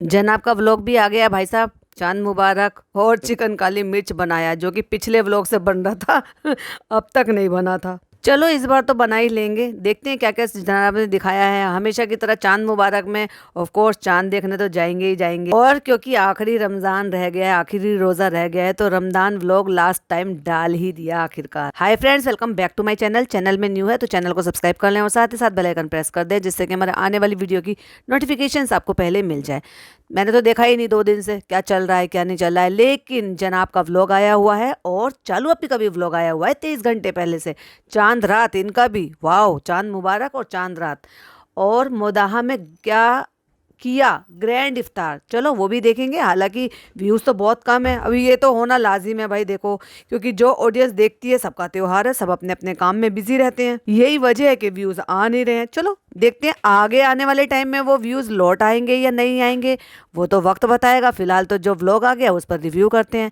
जनाब का व्लॉग भी आ गया भाई साहब। चांद मुबारक। और चिकन काली मिर्च बनाया जो कि पिछले व्लॉग से बन रहा था अब तक नहीं बना था। चलो इस बार तो बना ही लेंगे, देखते हैं क्या क्या जनाब ने दिखाया है। हमेशा की तरह चांद मुबारक में ऑफ कोर्स चांद देखने तो जाएंगे ही जाएंगे, और क्योंकि आखिरी रमजान रह गया है, आखिरी रोजा रह गया है, तो रमजान व्लॉग लास्ट टाइम डाल ही दिया आखिरकार। Hi friends, welcome back to my channel. Channel में न्यू है तो चैनल को सब्सक्राइब कर लें और साथ ही साथ बेल आइकन प्रेस कर दें, जिससे कि हमारे आने वाली वीडियो की नोटिफिकेशन आपको पहले मिल जाए। मैंने तो देखा ही नहीं 2 दिन से क्या चल रहा है क्या नहीं चल रहा है, लेकिन जनाब का व्लॉग आया हुआ है और चालू अपी का भी व्लॉग आया हुआ है 23 घंटे पहले से। चांद रात इनका भी, वाह, चांद मुबारक और चांद रात। और मोदाहा में क्या किया, ग्रैंड इफ्तार, चलो वो भी देखेंगे। हालांकि व्यूज़ तो बहुत कम है, अभी ये तो होना लाजिम है भाई, देखो क्योंकि जो ऑडियंस देखती है सबका त्योहार है, सब अपने अपने काम में बिजी रहते हैं, यही वजह है कि व्यूज़ आ नहीं रहे हैं। चलो देखते हैं आगे आने वाले टाइम में वो व्यूज़ लौट आएंगे या नहीं आएंगे, वो तो वक्त बताएगा। फिलहाल तो जो व्लॉग आ गया उस पर रिव्यू करते हैं।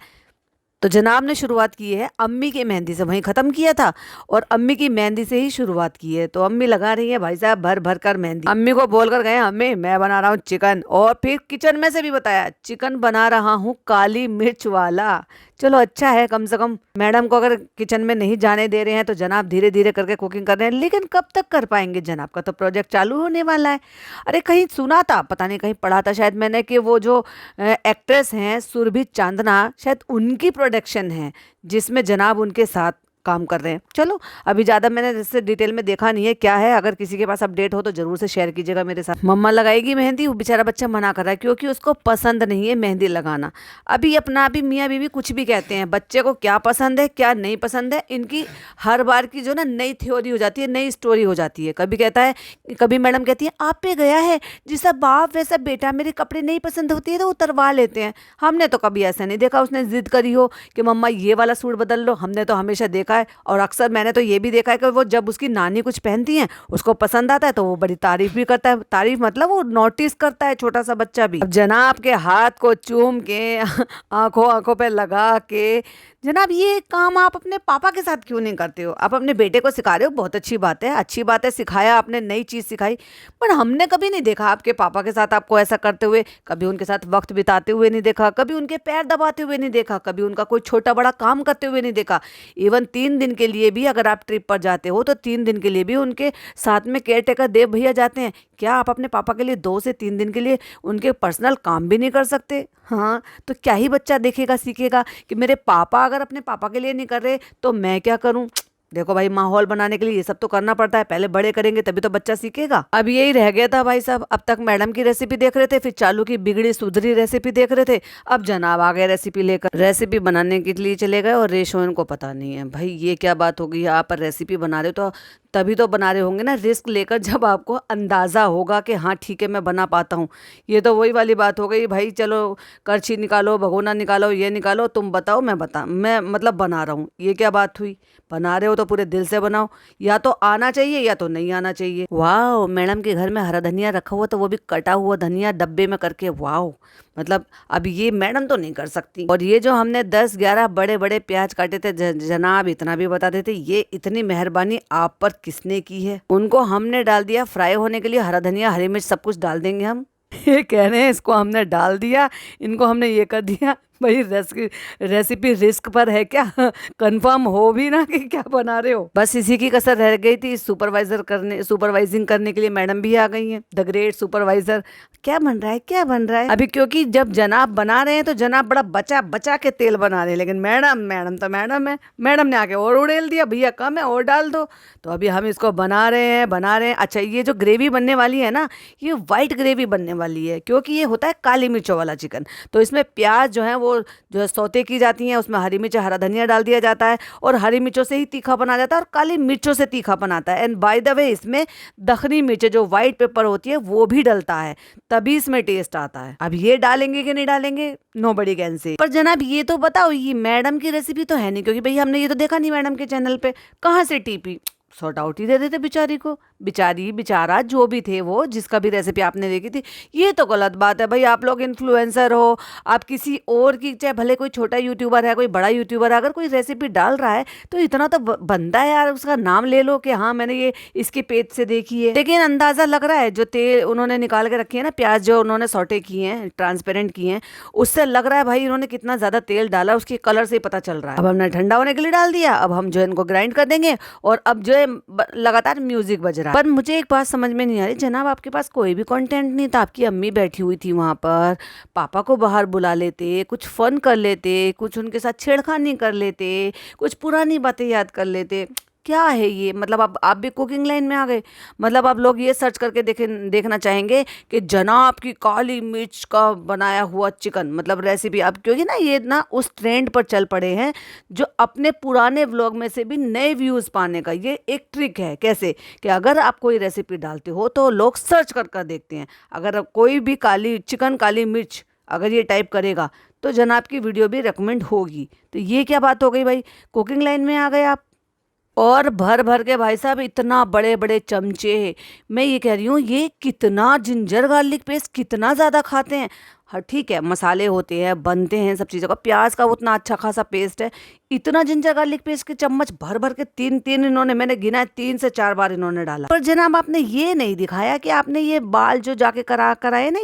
तो जनाब ने शुरुआत की है अम्मी की मेहंदी से, वहीं ख़त्म किया था और अम्मी की मेहंदी से ही शुरुआत की है। तो अम्मी लगा रही है भाई साहब भर भर कर मेहंदी। अम्मी को बोल कर गए, अम्मी मैं बना रहा हूँ चिकन, और फिर किचन में से भी बताया चिकन बना रहा हूँ काली मिर्च वाला। चलो अच्छा है, कम से कम मैडम को अगर किचन में नहीं जाने दे रहे हैं तो जनाब धीरे धीरे करके कुकिंग कर रहे हैं। लेकिन कब तक कर पाएंगे, जनाब का तो प्रोजेक्ट चालू होने वाला है। अरे कहीं सुना था, पता नहीं कहीं पढ़ा था शायद मैंने, कि वो जो एक्ट्रेस हैं सुरभि चांदना, शायद उनकी प्रोडक्शन है जिसमें जनाब उनके साथ काम कर रहे हैं। चलो अभी ज़्यादा मैंने इससे डिटेल में देखा नहीं है क्या है, अगर किसी के पास अपडेट हो तो जरूर से शेयर कीजिएगा मेरे साथ। मम्मा लगाएगी मेहंदी, वो बेचारा बच्चा मना कर रहा है क्योंकि उसको पसंद नहीं है मेहंदी लगाना। अभी अपना अभी मियाँ बीवी कुछ भी कहते हैं, बच्चे को क्या पसंद है क्या नहीं पसंद है, इनकी हर बार की जो ना नई थ्योरी हो जाती है, नई स्टोरी हो जाती है। कभी कहता है, कभी मैडम कहती है आप पे गया है जैसा बाप वैसा बेटा, मेरे कपड़े नहीं पसंद होती है तो उतरवा लेते हैं। हमने तो कभी ऐसा नहीं देखा उसने जिद करी हो कि मम्मा ये वाला सूट बदल लो, हमने तो हमेशा देखा है। और अक्सर मैंने तो ये भी देखा है कि वो जब उसकी नानी कुछ पहनती हैं उसको पसंद आता है तो वो बड़ी तारीफ भी करता है। तारीफ मतलब वो नोटिस करता है, छोटा सा बच्चा भी। अब जनाब के हाथ को चूम के आंखों आंखों पे लगा के, जनाब ये काम आप अपने पापा के साथ क्यों नहीं करते हो? आप अपने बेटे को सिखा रहे हो, बहुत अच्छी बात है, अच्छी बात है, सिखाया आपने, नई चीज़ सिखाई, पर हमने कभी नहीं देखा आपके पापा के साथ आपको ऐसा करते हुए। कभी उनके साथ वक्त बिताते हुए नहीं देखा, कभी उनके पैर दबाते हुए नहीं देखा, कभी उनका कोई छोटा बड़ा काम करते हुए नहीं देखा। इवन 3 दिन के लिए भी अगर आप ट्रिप पर जाते हो तो 3 दिन के लिए भी उनके साथ में केयर टेकर देव भैया जाते हैं। क्या आप अपने पापा के लिए 2 से 3 दिन के लिए उनके पर्सनल काम भी नहीं कर सकते? हाँ, तो क्या ही बच्चा देखेगा सीखेगा कि मेरे पापा अगर अपने पापा के लिए नहीं कर रहे तो मैं क्या करूं। देखो भाई, माहौल बनाने के लिए ये सब तो करना पड़ता है, पहले बड़े करेंगे तभी तो बच्चा सीखेगा। अब यही रह गया था भाई साहब, अब तक मैडम की रेसिपी देख रहे थे, फिर चालू की बिगड़ी सुधरी रेसिपी देख रहे थे, अब जनाब आ गए रेसिपी लेकर। रेसिपी बनाने के लिए चले गए और रेशो इनको पता नहीं है। भाई ये क्या बात हो गई, आप रेसिपी बना रहे हो तो तभी तो बना रहे होंगे ना रिस्क लेकर, जब आपको अंदाज़ा होगा कि हाँ ठीक है मैं बना पाता हूँ। ये तो वही वाली बात हो गई भाई, चलो करछी निकालो, भगोना निकालो, ये निकालो, तुम बताओ मैं मतलब बना रहा हूँ। ये क्या बात हुई? बना रहे हो तो पूरे दिल से बनाओ, या तो आना चाहिए या तो नहीं आना चाहिए। वाह, मैडम के घर में हरा धनिया रखा हुआ, तो वो भी कटा हुआ धनिया डब्बे में करके, वाह, मतलब अब ये मैडम तो नहीं कर सकती। और ये जो हमने 10-11 बड़े बड़े प्याज काटे थे, जनाब इतना भी बता देते, ये इतनी मेहरबानी आप पर किसने की है? उनको हमने डाल दिया फ्राई होने के लिए, हरा धनिया हरी मिर्च सब कुछ डाल देंगे हम। ये कह रहे हैं इसको हमने डाल दिया, इनको हमने ये कर दिया। भाई रेसिपी रिस्क पर है क्या? कंफर्म हो भी ना कि क्या बना रहे हो। बस इसी की कसर रह गई थी, सुपरवाइजिंग करने के लिए मैडम भी आ गई हैं, द ग्रेट सुपरवाइजर। क्या बन रहा है क्या बन रहा है? अभी क्योंकि जब जनाब बना रहे हैं तो जनाब बड़ा बचा बचा के तेल बना रहे हैं, लेकिन मैडम तो मैडम है, मैडम ने आके और उड़ेल दिया, भैया कम है और डाल दो। तो अभी हम इसको बना रहे हैं। अच्छा, ये जो ग्रेवी बनने वाली है ना, ये वाइट ग्रेवी बनने वाली है, क्योंकि ये होता है काली मिर्चों वाला चिकन। तो इसमें प्याज जो है वो जो है सौते की जाती हैं, उसमें हरी मिर्च हरा धनिया डाल दिया जाता है, और हरी मिर्चों से ही तीखा बना जाता है और काली मिर्चों से तीखा बनाता है। एंड बाय द वे इसमें दखनी मिर्च जो व्हाइट पेपर होती है वो भी डलता है, तभी इसमें टेस्ट आता है। अब ये डालेंगे कि नहीं डालेंगे, नोबडी कैन से। पर जनाब ये तो बताओ, ये मैडम की रेसिपी तो है नहीं, क्योंकि भाई हमने ये तो देखा नहीं मैडम के चैनल पे, कहाँ से टीपी, सॉर्ट आउट ही दे देते बेचारी को। बेचारी बेचारा जो भी थे, वो जिसका भी रेसिपी आपने देखी थी, ये तो गलत बात है भाई। आप लोग इन्फ्लुएंसर हो, आप किसी और की, चाहे भले कोई छोटा यूट्यूबर है, कोई बड़ा यूट्यूबर है, अगर कोई रेसिपी डाल रहा है तो इतना तो बनता है यार, उसका नाम ले लो कि हाँ मैंने ये इसके पेज से देखी है। लेकिन अंदाजा लग रहा है जो तेल उन्होंने निकाल के रखी है ना, प्याज जो उन्होंने सौटे किए हैं, ट्रांसपेरेंट किए हैं, उससे लग रहा है भाई इन्होंने कितना ज्यादा तेल डाला, उसके कलर से ही पता चल रहा है। अब हमने ठंडा होने के लिए डाल दिया, अब हम जो है इनको ग्राइंड कर देंगे, और अब जो है लगातार म्यूजिक बज रहा है। पर मुझे एक बात समझ में नहीं आ रही, जनाब आपके पास कोई भी कंटेंट नहीं था, आपकी अम्मी बैठी हुई थी वहां पर, पापा को बाहर बुला लेते, कुछ फन कर लेते, कुछ उनके साथ छेड़खानी कर लेते, कुछ पुरानी बातें याद कर लेते। क्या है ये, मतलब आप भी कुकिंग लाइन में आ गए। मतलब आप लोग ये सर्च करके देखना चाहेंगे कि जनाब की काली मिर्च का बनाया हुआ चिकन, मतलब रेसिपी। अब क्योंकि ना ये ना उस ट्रेंड पर चल पड़े हैं जो अपने पुराने व्लॉग में से भी नए व्यूज़ पाने का ये एक ट्रिक है। कैसे कि अगर आप कोई रेसिपी डालते हो तो लोग सर्च कर देखते हैं। अगर कोई भी चिकन काली मिर्च अगर ये टाइप करेगा तो जनाब की वीडियो भी रिकमेंड होगी। तो ये क्या बात हो गई भाई, कुकिंग लाइन में आ गए आप। और भर भर के भाई साहब इतना बड़े बड़े चमचे, मैं ये कह रही हूँ ये कितना जिंजर गार्लिक पेस्ट कितना ज़्यादा खाते हैं। हाँ ठीक है, मसाले होते हैं, बनते हैं सब चीज़ों का, प्याज का उतना अच्छा खासा पेस्ट है, इतना जिंजर गार्लिक पेस्ट के चम्मच भर भर के तीन तीन इन्होंने, मैंने गिना है 3 से 4 बार इन्होंने डाला। पर जनाब आपने ये नहीं दिखाया कि आपने ये बाल जो जाके कराए ना,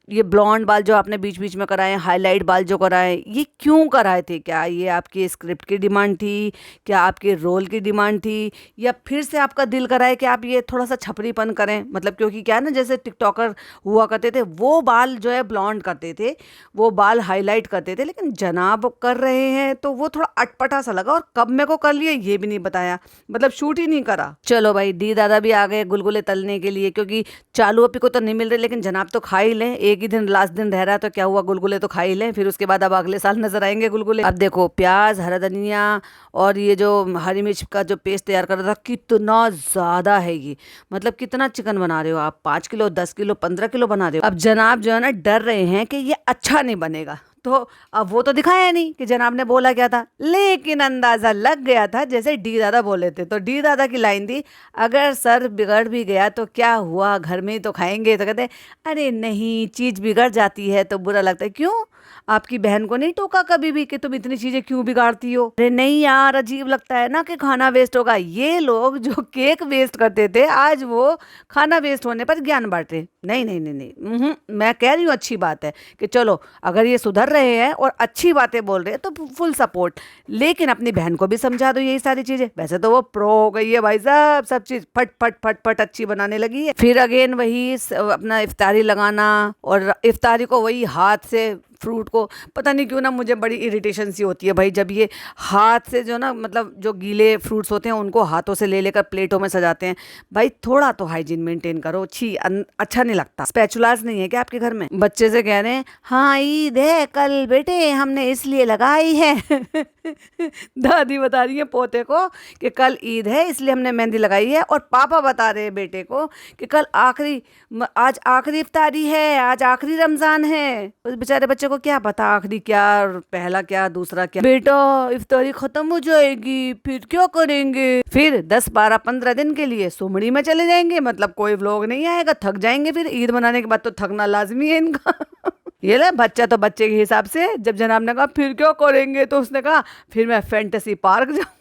ये ब्लॉन्ड बाल जो आपने बीच बीच में कराए, हाईलाइट बाल जो कराए, ये क्यों कराए थे? क्या ये आपकी स्क्रिप्ट की डिमांड थी, क्या आपके रोल की डिमांड थी, या फिर से आपका दिल कराए कि आप ये थोड़ा सा छपरीपन करें? मतलब क्योंकि क्या है ना, जैसे टिकटॉकर हुआ करते थे वो बाल जो है ब्लॉन्ड करते थे, वो बाल हाईलाइट करते थे, लेकिन जनाब कर रहे हैं तो वो थोड़ा अटपटा सा लगा। और कब मेरे को कर लिया ये भी नहीं बताया, मतलब शूट ही नहीं करा। चलो भाई, दी दादा भी आ गए गुलगुले तलने के लिए, क्योंकि चालू अपी को तो नहीं मिल रहे, लेकिन जनाब तो खा ही लें, एक ही दिन लास्ट दिन रह रहा है तो क्या हुआ, गुलगुले तो खा ही लें, फिर उसके बाद अब अगले साल नजर आएंगे गुलगुले। अब देखो प्याज, हरा धनिया और ये जो हरी मिर्च का जो पेस्ट तैयार कर रहा था, कितना ज्यादा है ये। मतलब कितना चिकन बना रहे हो आप, 5 किलो, 10 किलो, 15 किलो बना रहे हो। अब जनाब जो है ना डर रहे हैं कि ये अच्छा नहीं बनेगा, तो अब वो तो दिखाया नहीं कि जनाब ने बोला क्या था, लेकिन अंदाजा लग गया था जैसे डी दादा बोले थे। तो डी दादा की लाइन थी, अगर सर बिगड़ भी गया तो क्या हुआ, घर में ही तो खाएंगे। तो कहते अरे नहीं, चीज बिगड़ जाती है तो बुरा लगता है। क्यों, आपकी बहन को नहीं टोका कभी भी कि तुम इतनी चीजें क्यों बिगाड़ती हो? अरे नहीं यार, अजीब लगता है ना कि खाना वेस्ट होगा। ये लोग जो केक वेस्ट करते थे, आज वो खाना वेस्ट होने पर ज्ञान बांटे। नहीं नहीं नहीं नहीं, मैं कह रही हूँ अच्छी बात है कि चलो अगर ये सुधर रहे हैं और अच्छी बातें बोल रहे हैं तो फुल सपोर्ट, लेकिन अपनी बहन को भी समझा दो यही सारी चीजें। वैसे तो वो प्रो हो गई है भाई साहब, सब चीज फट फट फट फट अच्छी बनाने लगी है। फिर अगेन वही अपना इफ्तारी लगाना, और इफ्तारी को वही हाथ से फ्रूट को, पता नहीं क्यों ना मुझे बड़ी इरिटेशन सी होती है भाई जब ये हाथ से जो ना, मतलब जो गीले फ्रूट्स होते हैं उनको हाथों से ले लेकर प्लेटों में सजाते हैं। भाई थोड़ा तो हाइजीन मेंटेन करो, छी अच्छा नहीं लगता। स्पैचुलास नहीं है क्या आपके घर में? बच्चे से कह रहे हैं हाँ ईद है कल बेटे, हमने इसलिए लगाई है दादी बता रही है पोते को कि कल ईद है इसलिए हमने मेहंदी लगाई है, और पापा बता रहे हैं बेटे को कि कल आज आखिरी इफ्तारी है, आज आखिरी रमजान है। उस बेचारे बच्चे को क्या पता आखिरी क्या, पहला क्या, दूसरा क्या। बेटा इफ्तारी खत्म हो जाएगी फिर क्या करेंगे? फिर 10, 12, 15 दिन के लिए सुमड़ी में चले जाएंगे, मतलब कोई व्लॉग नहीं आएगा, थक जाएंगे। फिर ईद मनाने के बाद तो थकना लाजमी है इनका ये ले बच्चा तो बच्चे के हिसाब से। जब जनाब ने कहा फिर क्या करेंगे, तो उसने कहा फिर मैं फैंटेसी पार्क जाऊंगा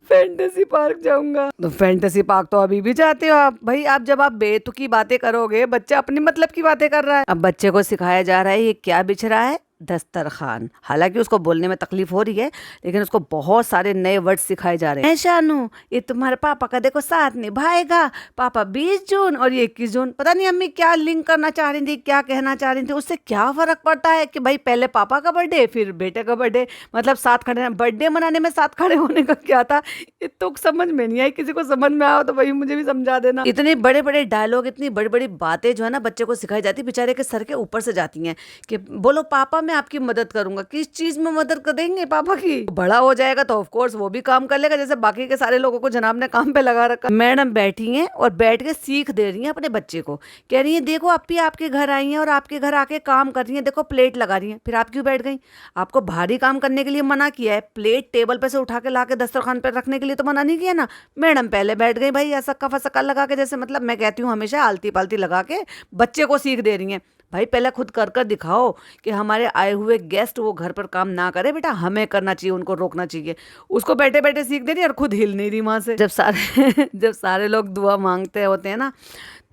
फैंटेसी पार्क जाऊंगा। तो फैंटेसी पार्क तो अभी भी जाते हो आप भाई। आप जब आप बेतुकी बातें करोगे, बच्चा अपनी मतलब की बातें कर रहा है। अब बच्चे को सिखाया जा रहा है ये क्या बिछ रहा है, दस्तरखान। हालांकि उसको बोलने में तकलीफ हो रही है, लेकिन उसको बहुत सारे नए वर्ड सिखाए जा रहे हैं। शानू, ये तुम्हारे पापा का देखो साथ निभाएगा, पापा 20 जून और ये 21 जून। पता नहीं अम्मी क्या लिंक करना चाह रही थी, क्या कहना चाह रही थी। उससे क्या फर्क पड़ता है कि भाई पहले पापा का बर्थडे फिर बेटे का बर्थडे, मतलब साथ खड़े, बर्थडे मनाने में साथ खड़े होने का क्या था। ये तो समझ में नहीं आई, किसी को समझ में आओ तो भाई मुझे भी समझा देना। इतने बड़े बड़े डायलॉग, इतनी बड़ी बड़ी बातें जो है ना बच्चे को सिखाई जाती, बेचारे के सर के ऊपर से जाती हैं कि बोलो पापा मैं आपकी मदद करूंगा। किस चीज में मदद कर देंगे पापा की? बड़ा हो जाएगा तो ऑफ कोर्स वो भी काम कर लेगा जैसे बाकी के सारे लोगों को जनाब ने काम पे लगा रखा। मैडम बैठी हैं और बैठ के सीख दे रही हैं अपने बच्चे को। कह रही है देखो अपी आपके घर आई हैं और आपके घर आके काम कर रही हैं, देखो प्लेट लगा रही हैं, फिर आप क्यों बैठ गई? आपको भारी काम करने के लिए मना किया है, प्लेट टेबल पे से उठा के ला के दस्तरखान पे रखने के लिए तो मना नहीं किया ना। मैडम पहले बैठ गई भाई ऐसा कफा सकल लगा के, जैसे मतलब मैं कहती हूँ हमेशा आलती पालती लगा के बच्चे को सीख दे रही हैं। भाई पहले खुद कर कर दिखाओ कि हमारे आए हुए गेस्ट वो घर पर काम ना करे, बेटा हमें करना चाहिए, उनको रोकना चाहिए। उसको बैठे बैठे सीख दे रही और खुद हिल नहीं रही वहां से। जब सारे लोग दुआ मांगते होते हैं ना,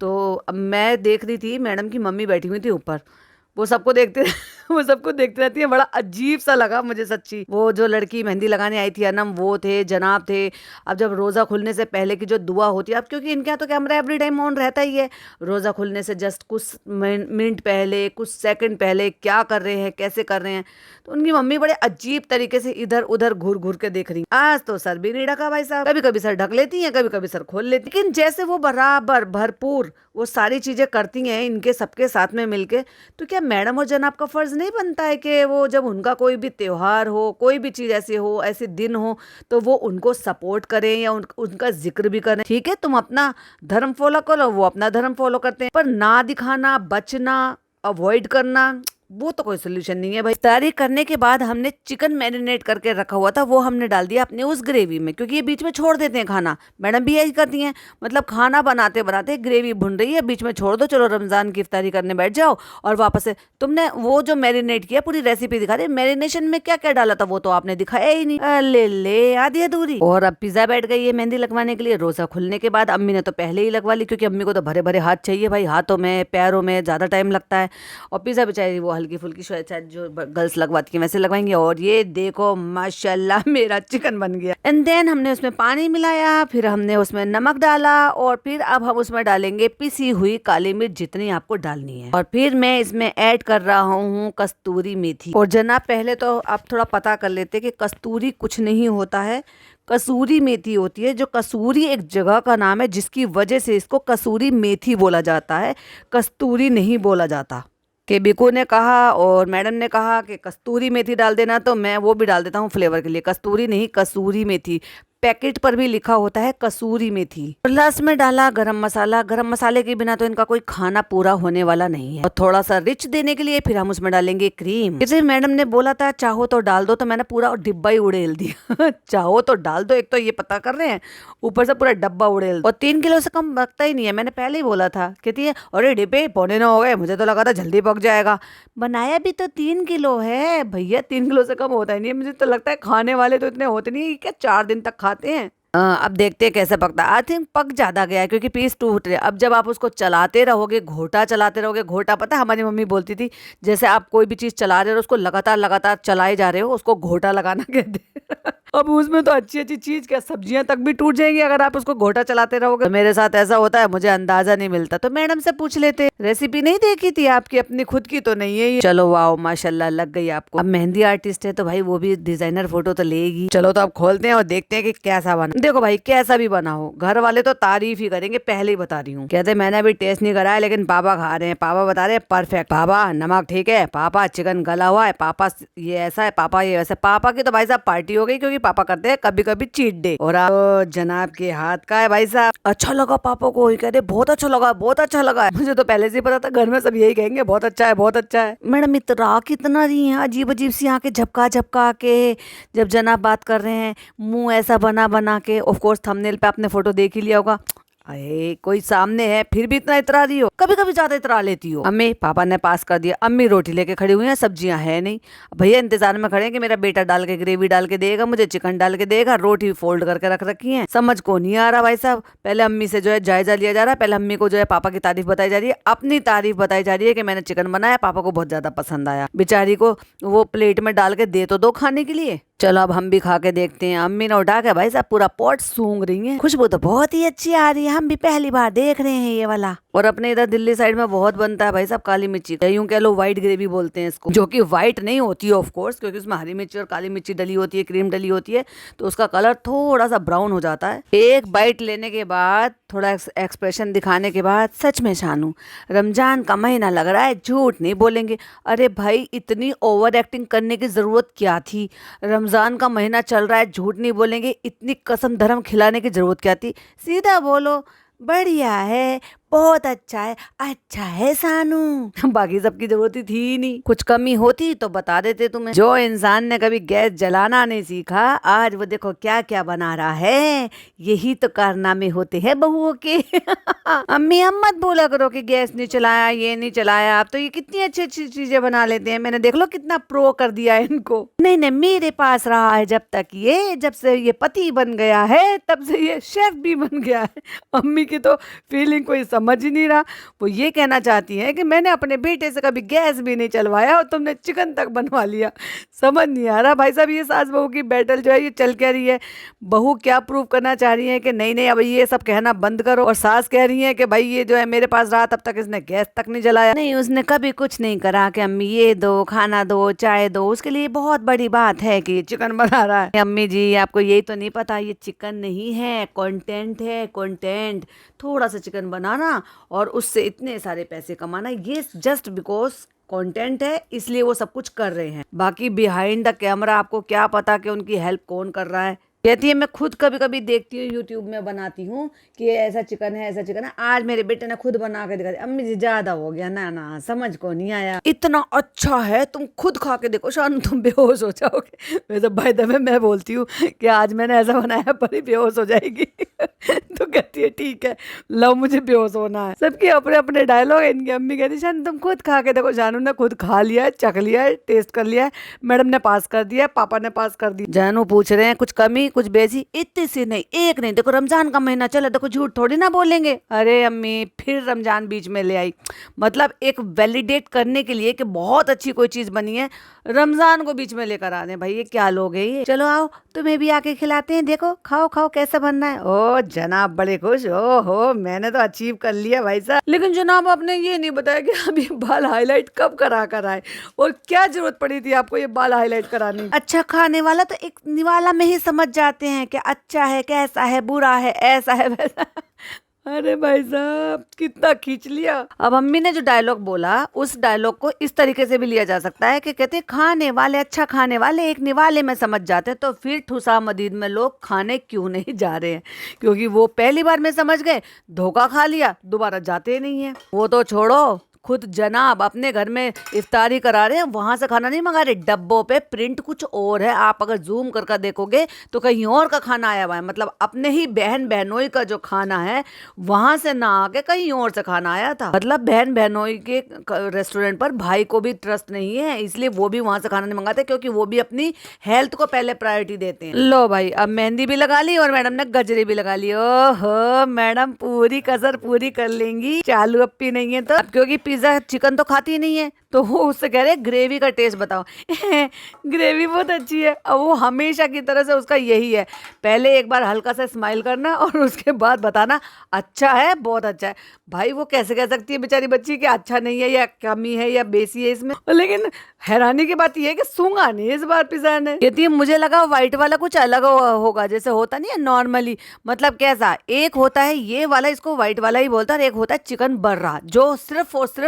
तो अब मैं देख रही थी मैडम की मम्मी बैठी हुई थी ऊपर, वो सबको देखते वो सबको देखती रहती है। बड़ा अजीब सा लगा मुझे सच्ची। वो जो लड़की मेहंदी लगाने आई थी अनम, वो थे, जनाब थे। अब जब रोज़ा खुलने से पहले की जो दुआ होती है, अब क्योंकि इनके यहाँ तो कैमरा एवरी टाइम ऑन रहता ही है, रोज़ा खुलने से जस्ट कुछ मिनट पहले, कुछ सेकंड पहले क्या कर रहे हैं, कैसे कर रहे हैं, तो उनकी मम्मी बड़े अजीब तरीके से इधर उधर घूर घूर के देख रही। आज तो सर भी नहीं ढका भाई साहब, कभी कभी सर ढक लेती हैं, कभी कभी सर खोल लेती, लेकिन जैसे वो बराबर भरपूर वो सारी चीजें करती हैं इनके सबके साथ में मिलके, तो क्या मैडम और जनाब का फर्ज नहीं बनता है कि वो जब उनका कोई भी त्योहार हो, कोई भी चीज ऐसी हो, ऐसे दिन हो, तो वो उनको सपोर्ट करें या उनका जिक्र भी करें। ठीक है तुम अपना धर्म फॉलो करो, वो अपना धर्म फॉलो करते हैं, पर ना दिखाना, बचना, अवॉइड करना, वो तो कोई सोल्यूशन नहीं है भाई। इफ्तारी करने के बाद हमने चिकन मैरिनेट करके रखा हुआ था, वो हमने डाल दिया अपने उस ग्रेवी में, क्योंकि ये बीच में छोड़ देते हैं खाना। मैडम भी यही करती हैं, मतलब खाना बनाते बनाते ग्रेवी भुन रही है, बीच में छोड़ दो, चलो रमजान की इफ्तारी करने बैठ जाओ, और वापस से तुमने वो जो मैरिनेट किया पूरी रेसिपी दिखा रही, मैरिनेशन में क्या क्या डाला था वो तो आपने दिखाया ही नहीं। ले आधी अधूरी। और अब पिज्जा बैठ गई है मेहंदी लगवाने के लिए रोजा खुलने के बाद। अम्मी ने तो पहले ही लगवा ली, क्योंकि अम्मी को तो भरे भरे हाथ चाहिए भाई, हाथों में पैरों में ज्यादा टाइम लगता है, और पिज्जा बेचारी वो हल्की फुल्की शायद जो गर्ल्स लगवाती हैं वैसे लगवाएंगे। और ये देखो माशाल्लाह मेरा चिकन बन गया। एंड देन हमने उसमें पानी मिलाया, फिर हमने उसमें नमक डाला, और फिर अब हम उसमें डालेंगे पिसी हुई काली मिर्च जितनी आपको डालनी है, और फिर मैं इसमें ऐड कर रहा हूँ कस्तूरी मेथी। और जनाब पहले तो आप थोड़ा पता कर लेते कि कस्तूरी कुछ नहीं होता है, कसूरी मेथी होती है। जो कसूरी एक जगह का नाम है जिसकी वजह से इसको कसूरी मेथी बोला जाता है, कस्तूरी नहीं बोला जाता। कि बिकू ने कहा और मैडम ने कहा कि कस्तूरी मेथी डाल देना, तो मैं वो भी डाल देता हूँ फ्लेवर के लिए, कस्तूरी नहीं कसूरी मेथी। पैकेट पर भी लिखा होता है कसूरी मेथी। प्लस में डाला गरम मसाला, गरम मसाले के बिना तो इनका कोई खाना पूरा होने वाला नहीं है। और थोड़ा सा रिच देने के लिए फिर हम उसमें डालेंगे क्रीम। जैसे मैडम ने बोला था चाहो तो डाल दो, तो मैंने पूरा डिब्बा ही उड़ेल दिया चाहो तो डाल दो, एक तो ये पता कर रहे हैं, ऊपर से पूरा डब्बा उड़ेल। और 3 किलो से कम पकता ही नहीं है, मैंने पहले ही बोला था। कहती है अरे डिब्बे 4.5 हो गए, मुझे तो लगा था जल्दी पक जाएगा। बनाया भी तो 3 किलो है भैया, 3 किलो से कम होता ही नहीं है। मुझे तो लगता है खाने वाले तो इतने होते नहीं है, क्या 4 दिन तक खाते हैं। अब देखते हैं कैसे पकता है। आई थिंक पक ज्यादा गया है क्योंकि पीस टूट रहे। अब जब आप उसको चलाते रहोगे, घोटा चलाते रहोगे, घोटा पता है हमारी मम्मी बोलती थी, जैसे आप कोई भी चीज चला रहे हो उसको लगातार लगातार चलाए जा रहे हो, उसको घोटा लगाना कहते हैं अब उसमें तो अच्छी अच्छी चीज क्या सब्जियां तक भी टूट जाएंगी अगर आप उसको घोटा चलाते रहोगे। तो मेरे साथ ऐसा होता है, मुझे अंदाजा नहीं मिलता, तो मैडम से पूछ लेते। रेसिपी नहीं देखी थी आपकी, अपनी खुद की तो नहीं है ये। चलो वाओ माशाल्लाह लग गई आपको। अब मेहंदी आर्टिस्ट है तो भाई वो भी डिजाइनर फोटो तो लेगी। चलो तो अब खोलते हैं और देखते हैं कि कैसा बना। देखो भाई कैसा भी बना हो, घर वाले तो तारीफ ही करेंगे, पहले ही बता रही हूँ। कहते मैंने अभी टेस्ट नहीं कराया लेकिन पापा खा रहे हैं, पापा बता रहे हैं परफेक्ट, पापा नमक ठीक है, पापा चिकन गला हुआ है, पापा ये ऐसा है, पापा ये वैसे। पापा की तो भाई साहब पार्टी हो गई, क्योंकि पापा करते हैं कभी कभी चीट डे। और आप जनाब के हाथ का है भाई साहब। अच्छा लगा पापा को, ये कहते बहुत अच्छा लगा, बहुत अच्छा लगा। मुझे तो पहले से ही पता था घर में सब यही कहेंगे बहुत अच्छा है, बहुत अच्छा है। मैडम इतरा कितना रही है, अजीब अजीब सी आंखें झपका झपका के जब जनाब बात कर रहे हैं, मुंह ऐसा बना बना के। ऑफ कोर्स थंबनेल पे आपने फोटो देख ही लिया होगा। अरे कोई सामने है फिर भी इतना इतरा रही हो, कभी कभी ज्यादा इतरा लेती हो। अम्मी पापा ने पास कर दिया, अम्मी रोटी लेके खड़ी हुई हैं, सब्जियां है नहीं। भैया इंतजार में खड़े हैं कि मेरा बेटा डाल के ग्रेवी डाल के देगा, मुझे चिकन डाल के देगा, रोटी फोल्ड करके रख रखी है। समझ को नहीं आ रहा भाई साहब। पहले अम्मी से जो है जायजा लिया जा रहा है, पहले अम्मी को जो है पापा की तारीफ बताई जा रही है, अपनी तारीफ बताई जा रही है कि मैंने चिकन बनाया, पापा को बहुत ज्यादा पसंद आया। बेचारी को वो प्लेट में डाल के दे तो दो खाने के लिए। चलो अब हम भी खा के देखते हैं। अम्मी ने उठा के भाई साहब पूरा पॉट सूंघ रही है, खुशबू तो बहुत ही अच्छी आ रही है, हम भी पहली बार देख रहे हैं ये वाला। और अपने इधर दिल्ली साइड में बहुत बनता है भाई साहब काली मिर्ची, यूं कह लो व्हाइट ग्रेवी बोलते हैं इसको, जो कि व्हाइट नहीं होती है ऑफ कोर्स, क्योंकि उसमें हरी मिर्ची और काली मिर्ची डली होती है, क्रीम डली होती है, तो उसका कलर थोड़ा सा ब्राउन हो जाता है। एक बाइट लेने के बाद थोड़ा एक्सप्रेशन दिखाने के बाद, सच में शानू, रमजान का महीना लग रहा है, झूठ नहीं बोलेंगे। अरे भाई, इतनी ओवर एक्टिंग करने की ज़रूरत क्या थी? रमज़ान का महीना चल रहा है, झूठ नहीं बोलेंगे, इतनी कसम धर्म खिलाने की ज़रूरत क्या थी? सीधा बोलो, बढ़िया है, बहुत अच्छा है सानू। बाकी सबकी जरूरत ही थी ही नहीं। कुछ कमी होती तो बता देते तुम्हें। जो इंसान ने कभी गैस जलाना नहीं सीखा, आज वो देखो क्या क्या बना रहा है। यही तो कारनामे होते हैं बहुओं के। अम्मी, हम मत बोला करो कि गैस नहीं चलाया, ये नहीं चलाया। आप तो ये कितनी अच्छी अच्छी चीजें बना लेते हैं। मैंने देख लो कितना प्रो कर दिया है इनको। नहीं नहीं, मेरे पास रहा है जब से ये पति बन गया है, तब से ये शेफ भी बन गया है। अम्मी की तो फीलिंग कोई समझ ही नहीं रहा। वो ये कहना चाहती हैं कि मैंने अपने बेटे से कभी गैस भी नहीं चलवाया और तुमने चिकन तक बनवा लिया। समझ नहीं आ रहा भाई साहब, ये सास बहू की बैटल जो है ये चल क्या रही है। बहू क्या प्रूव करना चाह रही है कि नहीं नहीं, अब ये सब कहना बंद करो, और सास कह रही है कि भाई ये जो है मेरे पास रहा तब तक इसने गैस तक नहीं जलाया। नहीं, उसने कभी कुछ नहीं करा कि अम्मी ये दो, खाना दो, चाय दो। उसके लिए बहुत बड़ी बात है कि चिकन बना रहा है। अम्मी जी, आपको यही तो नहीं पता, ये चिकन नहीं है, कंटेंट है, कंटेंट। थोड़ा सा चिकन बनाना और उससे इतने सारे पैसे कमाना, ये जस्ट बिकॉज कंटेंट है, इसलिए वो सब कुछ कर रहे हैं। बाकी बिहाइंड द कैमरा आपको क्या पता कि उनकी हेल्प कौन कर रहा है। कहती है मैं खुद कभी कभी देखती हूँ, यूट्यूब में बनाती हूँ कि ये ऐसा चिकन है, ऐसा चिकन है। आज मेरे बेटे ने खुद बना के दिखा दिया। अम्मी जी, ज्यादा हो गया ना, ना समझ को नहीं आया। इतना अच्छा है, तुम खुद खा के देखो शानू, तुम बेहोश हो जाओगे। वैसे भाई दबे मैं बोलती हूँ कि आज मैंने ऐसा बनाया, पर ही बेहोश हो जाएगी। तो कहती है ठीक है, लो मुझे बेहोश होना है। सबके अपने अपने डायलॉग है। इनकी अम्मी कहती शानू तुम खुद खा के देखो। जानू ने खुद खा लिया है, चख लिया है, टेस्ट कर लिया है, मैडम ने पास कर दिया, पापा ने पास कर दिया। जानू पूछ रहे हैं कुछ कमी, कुछ बेसी, इतनी सी नहीं, एक नहीं। देखो रमजान का महीना चला, देखो झूठ थोड़ी ना बोलेंगे। अरे अम्मी, फिर रमजान बीच में ले आई। मतलब एक वैलिडेट करने के लिए कि बहुत अच्छी कोई चीज बनी है, रमजान को बीच में लेकर आ रहे। भाई ये क्या लोग है ये। चलो आओ, तुम्हें भी आके खिलाते हैं, देखो खाओ खाओ कैसा बनना है। ओ जनाब बड़े खुश। ओ हो, मैंने तो अचीव कर लिया भाई साहब। लेकिन जनाब आपने ये नहीं बताया कि अभी बाल हाईलाइट कब करा कर आए, और क्या जरूरत पड़ी थी आपको ये बाल हाईलाइट कराने। अच्छा खाने वाला तो एक निवाला में ही समझ जाते हैं कि अच्छा है, कैसा है, बुरा है, ऐसा है, वैसा। अरे भाई साहब, कितना खींच लिया। अब अम्मी ने जो डायलॉग बोला, उस डायलॉग को इस तरीके से भी लिया जा सकता है कि कहते खाने वाले, अच्छा खाने वाले एक निवाले में समझ जाते, तो फिर ठुसामदीद में लोग खाने क्यों नहीं जा रहे हैं? क्योंकि वो पहली बार में समझ गए, धोखा खा लिया, दोबारा जाते नहीं है। वो तो छोड़ो, खुद जनाब अपने घर में इफ्तारी करा रहे हैं, वहां से खाना नहीं मंगा रहे। डब्बों पे प्रिंट कुछ और है, आप अगर जूम करके देखोगे तो कहीं और का खाना आया हुआ है। मतलब अपने ही बहन बहनोई का जो खाना है, वहां से ना आके कहीं और से खाना आया था। मतलब बहन बहनोई के रेस्टोरेंट पर भाई को भी ट्रस्ट नहीं है, इसलिए वो भी वहां से खाना नहीं मंगाते, क्योंकि वो भी अपनी हेल्थ को पहले प्रायोरिटी देते हैं। लो भाई, अब मेहंदी भी लगा ली और मैडम ने गजरी भी लगा ली। ओहो, मैडम पूरी कसर पूरी कर लेंगी। चालू अप्पी नहीं है तो, क्योंकि पिज्जा चिकन तो खाती नहीं है, तो वो उससे कह रहे ग्रेवी का टेस्ट बताओ। ग्रेवी बहुत अच्छी है। अब वो हमेशा की तरह से उसका यही है, पहले एक बार हल्का सा स्माइल करना और उसके बाद बताना अच्छा है, बहुत अच्छा है। भाई वो कैसे कह सकती है बेचारी बच्ची कि अच्छा नहीं है, या कमी है, या बेसी है इसमें। लेकिन हैरानी की बात यह है कि सूंघा नहीं इस बार पिज्जा ने। कहती है मुझे लगा व्हाइट वाला कुछ अलग होगा, जैसे होता नहीं है नॉर्मली। मतलब कैसा, एक होता है ये वाला, इसको व्हाइट वाला ही बोलता है, और एक होता है चिकन बर्रा, जो सिर्फ और सिर्फ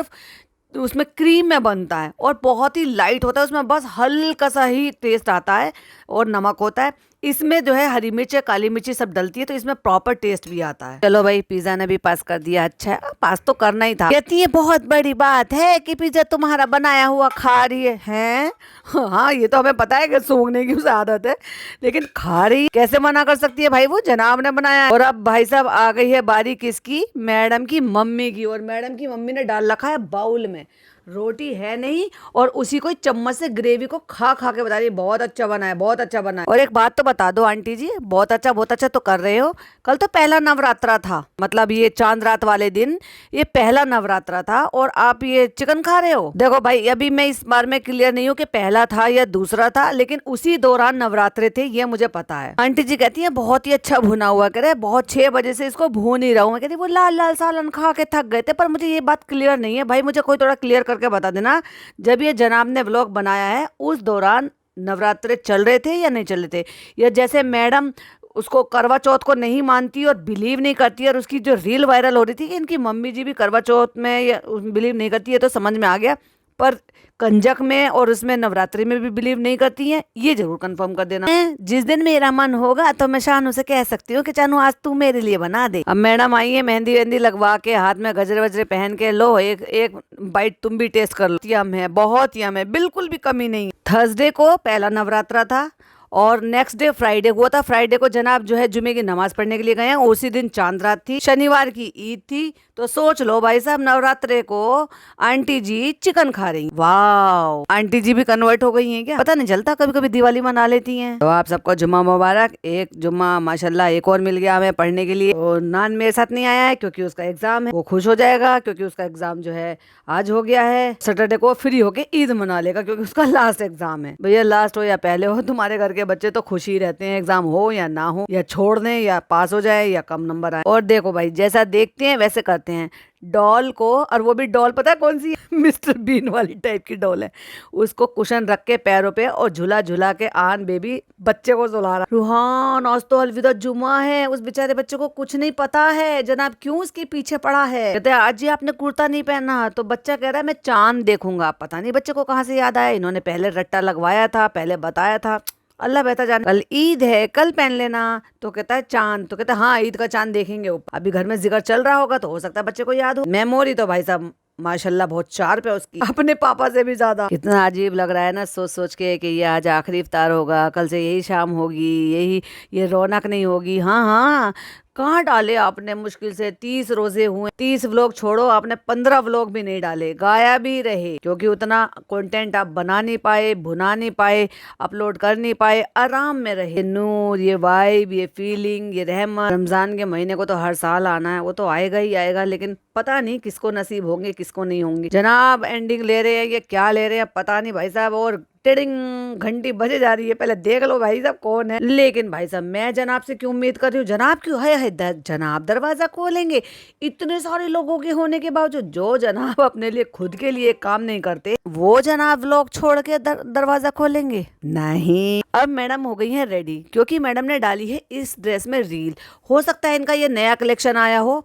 उसमें क्रीम में बनता है और बहुत ही लाइट होता है, उसमें बस हल्का सा ही टेस्ट आता है और नमक होता है। इसमें जो है हरी मिर्च, काली मिर्ची सब डलती है, तो इसमें प्रॉपर टेस्ट भी आता है। चलो भाई, पिज्जा ने भी पास कर दिया। अच्छा है, पास तो करना ही था। कहती है बहुत बड़ी बात है कि पिज्जा तुम्हारा बनाया हुआ खा रही है। हाँ, ये तो हमें पता है कि सूंघने की उसे आदत है, लेकिन खा रही कैसे मना कर सकती है भाई, वो जनाब ने बनाया है। और अब भाई साहब आ गई है बारी किसकी, मैडम की मम्मी की। और मैडम की मम्मी ने डाल रखा है बाउल में, रोटी है नहीं, और उसी को चम्मच से ग्रेवी को खा खा के बता रही है बहुत अच्छा बना है, बहुत अच्छा बना है। और एक बात तो बता दो आंटी जी, बहुत अच्छा तो कर रहे हो। कल तो पहला नवरात्रा था, मतलब ये चांद रात वाले दिन ये पहला नवरात्रा था, और आप ये चिकन खा रहे हो। देखो भाई, अभी मैं इस बार में क्लियर नहीं हूँ कि पहला था या दूसरा था, लेकिन उसी दौरान नवरात्रे थे, ये मुझे पता है। आंटी जी कहती है बहुत ही अच्छा भुना हुआ, कह रहे बहुत 6 बजे से इसको भून ही रहा हूँ। कहती वो लाल लाल सालन खा के थक गए थे, पर मुझे ये बात क्लियर नहीं है भाई, मुझे कोई थोड़ा क्लियर करके बता देना, जब ये जनाब ने व्लॉग बनाया है उस दौरान नवरात्रे चल रहे थे या नहीं चल रहे थे, या जैसे मैडम उसको करवा चौथ को नहीं मानती और बिलीव नहीं करती, और उसकी जो रील वायरल हो रही थी कि इनकी मम्मी जी भी करवा चौथ में या बिलीव नहीं करती है, तो समझ में आ गया। पर कंजक में और उसमें नवरात्रि में भी बिलीव नहीं करती हैं, ये जरूर कंफर्म कर देना। जिस दिन मेरा मन होगा तो मैं शानू से कह सकती हूँ कि चानू आज तू मेरे लिए बना दे। अब मैडम आई है मेहंदी वेहंदी लगवा के, हाथ में गजरे वजरे पहन के, लो एक एक बाइट तुम भी टेस्ट कर लो। यम है, बहुत यम है, बिल्कुल भी कमी नहीं। थर्सडे को पहला नवरात्रा था और नेक्स्ट डे फ्राइडे हुआ था। फ्राइडे को जनाब जो है जुमे की नमाज पढ़ने के लिए गए हैं, उसी दिन चांद रात थी, शनिवार की ईद थी। तो सोच लो भाई साहब, नवरात्रे को आंटी जी चिकन खा रही। वाह, आंटी जी भी कन्वर्ट हो गई हैं क्या, पता नहीं चलता, कभी कभी दिवाली मना लेती हैं। तो आप सबको जुम्मा मुबारक। एक जुम्मा माशाल्लाह एक और मिल गया हमें पढ़ने के लिए। और नान मेरे साथ नहीं आया है क्योंकि उसका एग्जाम है, वो खुश हो जाएगा क्योंकि उसका एग्जाम जो है आज हो गया है। सैटरडे को फ्री होके ईद मना लेगा क्योंकि उसका लास्ट एग्जाम है। भैया लास्ट हो या पहले हो, तुम्हारे घर के बच्चे तो खुश ही रहते हैं, एग्जाम हो या ना हो, या छोड़ दें या पास हो जाए या कम नंबर आए। और देखो भाई, जैसा देखते हैं वैसे करते हैं। डॉल को, और वो भी डॉल पता है कौन सी है? मिस्टर बीन वाली टाइप की डॉल है। उसको कुशन रख के पैरों पे और झुला झुला के आन बेबी बच्चे को सुला रहा। रूहान आज तो अलविदा जुमा है, उस बेचारे बच्चे को कुछ नहीं पता है जनाब क्यों उसके पीछे पड़ा है। कहते हैं आज जी आपने कुर्ता नहीं पहना, तो बच्चा कह रहा है मैं चांद देखूंगा। पता नहीं बच्चे को कहाँ से याद आया, इन्होंने पहले रट्टा लगवाया था, पहले बताया था, अल्लाह बेहतर जाने। कल ईद है, कल पहन लेना। तो कहता है चांद, तो कहता है हाँ ईद का चांद देखेंगे ऊपर। अभी घर में जिक्र चल रहा होगा तो हो सकता है बच्चे को याद हो। मेमोरी तो भाई साहब माशाल्लाह बहुत शार्प है उसकी, अपने पापा से भी ज्यादा। कितना अजीब लग रहा है ना सोच सोच के कि ये आज आखिरी इफ्तार होगा, कल से यही शाम होगी, यही ये रौनक नहीं होगी। हाँ हाँ, कहाँ डाले आपने मुश्किल से 30 रोजे हुए, 30 व्लॉग छोड़ो, आपने 15 व्लॉग भी नहीं डाले, गायब ही रहे क्योंकि उतना कंटेंट आप बना नहीं पाए, भुना नहीं पाए, अपलोड कर नहीं पाए, आराम में रहे। नूर, ये वाइब, ये फीलिंग, ये रहमत, रमजान के महीने को तो हर साल आना है, वो तो आएगा ही आएगा, लेकिन पता नहीं किसको नसीब होंगे किसको नहीं होंगे। जनाब एंडिंग ले रहे हैं, ये क्या ले रहे हैं पता नहीं भाई साहब, और टिडिंग घंटी बजे जा रही है, पहले देख लो भाई साहब कौन है। लेकिन भाई साहब मैं जनाब से क्यों उम्मीद कर रही हूँ, जनाब क्यों है जनाब दरवाजा खोलेंगे इतने सारे लोगों के होने के बावजूद। जो जनाब अपने लिए खुद के लिए काम नहीं करते, वो जनाब लोग छोड़ के दरवाजा खोलेंगे नहीं। अब मैडम हो गई है रेडी क्योंकि मैडम ने डाली है इस ड्रेस में रील। हो सकता है इनका ये नया कलेक्शन आया हो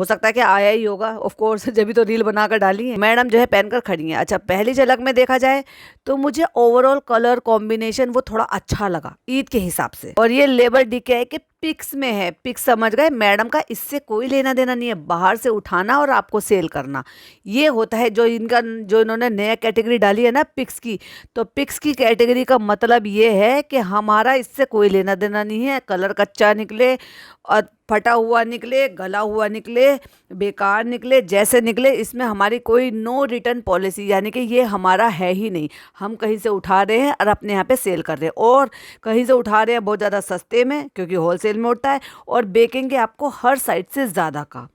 सकता है कि आया ही होगा, ऑफ कोर्स जब भी तो रील बनाकर डाली है। मैडम जो है पहनकर खड़ी है। अच्छा, पहली झलक में देखा जाए तो मुझे ओवरऑल कलर कॉम्बिनेशन वो थोड़ा अच्छा लगा ईद के हिसाब से। और ये लेबल डी के है कि पिक्स में है, पिक्स समझ गए, मैडम का इससे कोई लेना देना नहीं है, बाहर से उठाना और आपको सेल करना, ये होता है जो इन्होंने नया कैटेगरी डाली है ना पिक्स की। तो पिक्स की कैटेगरी का मतलब ये है कि हमारा इससे कोई लेना देना नहीं है, कलर कच्चा निकले और फटा हुआ निकले, गला हुआ निकले, बेकार निकले, जैसे निकले, इसमें हमारी कोई नो रिटर्न पॉलिसी, यानी कि ये हमारा है ही नहीं। हम कहीं से उठा रहे हैं और अपने यहाँ पे सेल कर रहे हैं, और कहीं से उठा रहे हैं बहुत ज़्यादा सस्ते में क्योंकि होलसेल में उठता है, और बेचेंगे आपको हर साइड से ज़्यादा का।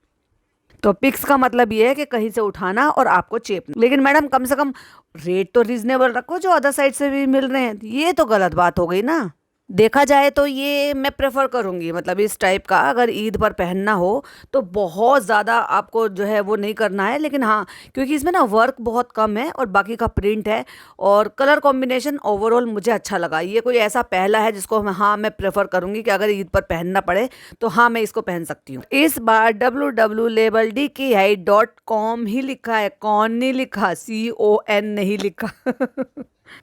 तो पिक्स का मतलब ये है कि कहीं से उठाना और आपको चेपना। लेकिन मैडम कम से कम रेट तो रीजनेबल रखो जो अदर साइड से भी मिल रहे हैं, ये तो गलत बात हो गई ना। देखा जाए तो ये मैं प्रेफर करूँगी, मतलब इस टाइप का अगर ईद पर पहनना हो तो बहुत ज़्यादा आपको जो है वो नहीं करना है। लेकिन हाँ, क्योंकि इसमें ना वर्क बहुत कम है और बाकी का प्रिंट है, और कलर कॉम्बिनेशन ओवरऑल मुझे अच्छा लगा। ये कोई ऐसा पहला है जिसको हाँ मैं प्रेफर करूँगी कि अगर ईद पर पहनना पड़े तो हाँ मैं इसको पहन सकती हूँ। इस बार www.labelDKI.com ही लिखा है, कौन नहीं लिखा, CON नहीं लिखा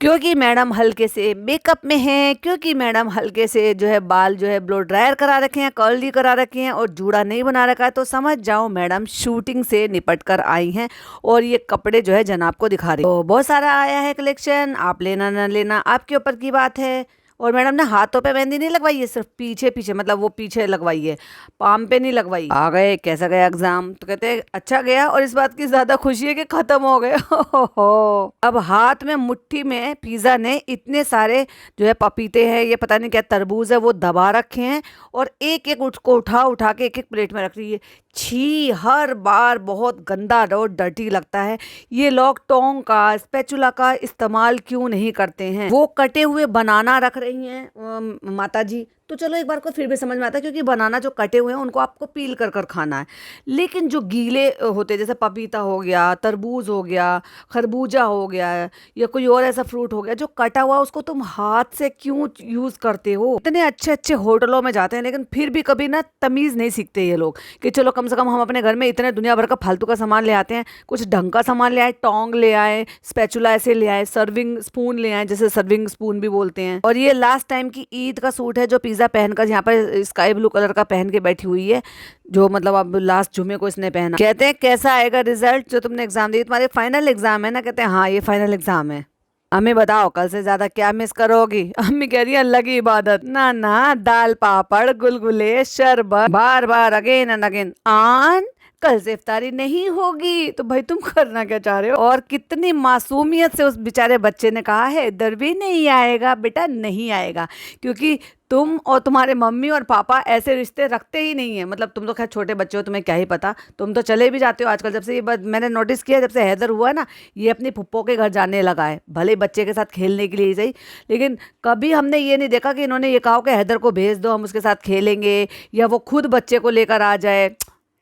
क्योंकि मैडम हल्के से मेकअप में है, क्योंकि मैडम हल्के से जो है बाल जो है ब्लो ड्रायर करा रखे हैं, कर्ली करा रखे हैं और जूड़ा नहीं बना रखा है, तो समझ जाओ मैडम शूटिंग से निपट कर आई हैं और ये कपड़े जो है जनाब को दिखा रही। तो बहुत सारा आया है कलेक्शन, आप लेना ना लेना आपके ऊपर की बात है। और मैडम ने हाथों पे मेहंदी नहीं लगवाई है, सिर्फ पीछे पीछे, मतलब वो पीछे लगवाई है, पाम पे नहीं लगवाई। आ गए, कैसा गया एग्जाम, तो कहते हैं अच्छा गया, और इस बात की ज्यादा खुशी है कि खत्म हो गए अब हाथ में मुट्ठी में पिज्जा ने इतने सारे जो है पपीते हैं, ये पता नहीं क्या तरबूज है, वो दबा रखे हैं और एक एक को उठा उठा के एक एक प्लेट में रख रही है। छी, हर बार बहुत गंदा और डर्टी लगता है। ये लोग टोंग का, स्पैचुला का इस्तेमाल क्यों नहीं करते हैं। वो कटे हुए बनाना रख रही हैं माता जी, तो चलो एक बार को फिर भी समझ में आता है, क्योंकि बनाना जो कटे हुए हैं उनको आपको पील कर कर खाना है। लेकिन जो गीले होते हैं, जैसे पपीता हो गया, तरबूज हो गया, खरबूजा हो गया, या कोई और ऐसा फ्रूट हो गया जो कटा हुआ, उसको तुम हाथ से क्यों यूज करते हो? इतने अच्छे अच्छे होटलों में जाते हैं लेकिन फिर भी कभी ना तमीज नहीं सीखते ये लोग कि चलो कम से कम हम अपने घर में इतने दुनिया भर का फालतू का सामान ले आते हैं, कुछ ढंग का सामान ले आए, टोंग ले आए, स्पैचुला ऐसे ले आए, सर्विंग स्पून ले आए, जैसे सर्विंग स्पून भी बोलते हैं। और ये लास्ट टाइम की ईद का सूट है जो पिज़्ज़ा पहनकर यहाँ पर स्काई ब्लू कलर का पहन के बैठी हुई है, जो मतलब अब लास्ट जुमे को इसने पहना। कहते हैं कैसा आएगा रिजल्ट जो तुमने एग्जाम दी? तुम्हारे फाइनल एग्जाम है ना? कहते हैं हाँ ये फाइनल एग्जाम है। अम्मी बताओ कल से ज्यादा क्या मिस करोगी? अम्मी कह रही है अल्लाह की इबादत। ना ना, दाल पापड़ गुलगुले शरबत बार बार अगेन एंड अगेन। आन कल से इफ्तारी नहीं होगी। तो भाई तुम करना क्या चाह रहे हो? और कितनी मासूमियत से उस बेचारे बच्चे ने कहा है इधर भी नहीं आएगा बेटा, नहीं आएगा, क्योंकि तुम और तुम्हारे मम्मी और पापा ऐसे रिश्ते रखते ही नहीं है। मतलब तुम तो खैर छोटे बच्चे हो, तुम्हें क्या ही पता, तुम तो चले भी जाते हो आजकल। जब से ये बात मैंने नोटिस किया, जब से हैदर हुआ ना, ये अपनी फुप्पो के घर जाने लगा है, भले बच्चे के साथ खेलने के लिए ही सही, लेकिन कभी हमने ये नहीं देखा कि इन्होंने ये कहा कि हैदर को भेज दो हम उसके साथ खेलेंगे, या वो खुद बच्चे को लेकर आ जाए।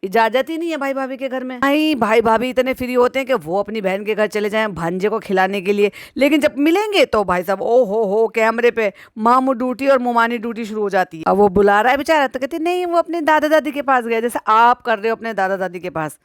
इजाजत ही नहीं है भाई भाभी के घर में। नहीं, भाई भाभी इतने फ्री होते हैं कि वो अपनी बहन के घर चले जाएं भांजे को खिलाने के लिए, लेकिन जब मिलेंगे तो भाई साहब ओ हो कैमरे पे मामू ड्यूटी और मुमानी ड्यूटी शुरू हो जाती है। अब वो बुला रहा है बेचारा तो कहते नहीं वो अपने दादा दादी के पास गए, जैसे आप कर रहे हो अपने दादा दादी के पास।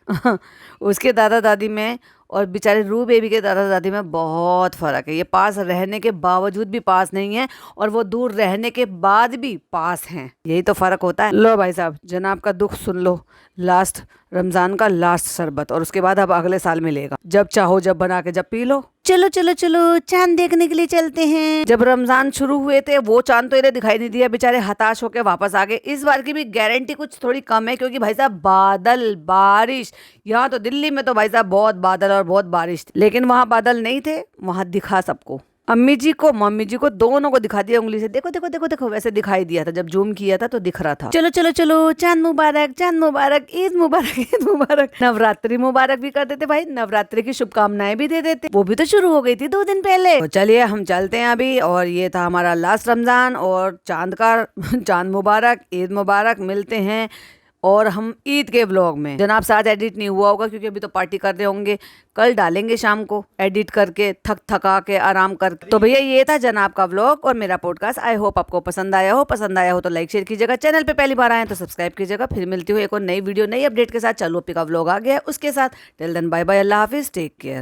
उसके दादा दादी में और बेचारे रू बेबी के दादा दादी में बहुत फ़र्क है। ये पास रहने के बावजूद भी पास नहीं है, और वो दूर रहने के बाद भी पास हैं। यही तो फ़र्क होता है। लो भाई साहब, जनाब का दुख सुन लो। लास्ट रमज़ान का लास्ट शरबत, और उसके बाद अब अगले साल मिलेगा, जब चाहो जब बना के जब पी लो। चलो चलो चलो चांद देखने के लिए चलते हैं। जब रमजान शुरू हुए थे वो चांद तो इन्हें दिखाई नहीं दिया, बेचारे हताश होकर वापस आ गए। इस बार की भी गारंटी कुछ थोड़ी कम है, क्योंकि भाई साहब बादल बारिश, यहाँ तो दिल्ली में तो भाई साहब बहुत बादल और बहुत बारिश थी, लेकिन वहाँ बादल नहीं थे, वहाँ दिखा सबको। अम्मी जी को मम्मी जी को दोनों को दिखा दिया उंगली से, देखो देखो देखो देखो, वैसे दिखाई दिया था, जब जूम किया था तो दिख रहा था। चलो चलो चलो चांद मुबारक, चांद मुबारक, ईद मुबारक, ईद मुबारक, नवरात्रि मुबारक भी कर देते भाई, नवरात्रि की शुभकामनाएं भी दे देते, वो भी तो शुरू हो गई थी 2 दिन पहले। तो चलिए हम चलते हैं अभी, और ये था हमारा लास्ट रमजान, और चांद का चांद मुबारक, ईद मुबारक। मिलते हैं और हम ईद के व्लॉग में। जनाब से आज एडिट नहीं हुआ होगा क्योंकि अभी तो पार्टी कर रहे होंगे, कल डालेंगे शाम को एडिट करके, थक थका के आराम करके। तो भैया ये था जनाब का व्लॉग और मेरा पॉडकास्ट। आई होप आपको पसंद आया हो। पसंद आया हो तो लाइक शेयर कीजिएगा, चैनल पे पहली बार आए तो सब्सक्राइब कीजिएगा। फिर मिलती हूँ एक और नई वीडियो नई अपडेट के साथ। चलो अपी का व्लॉग आ गया उसके साथ। टिल देन बाय बाय, अल्लाह हाफिज, टेक केयर।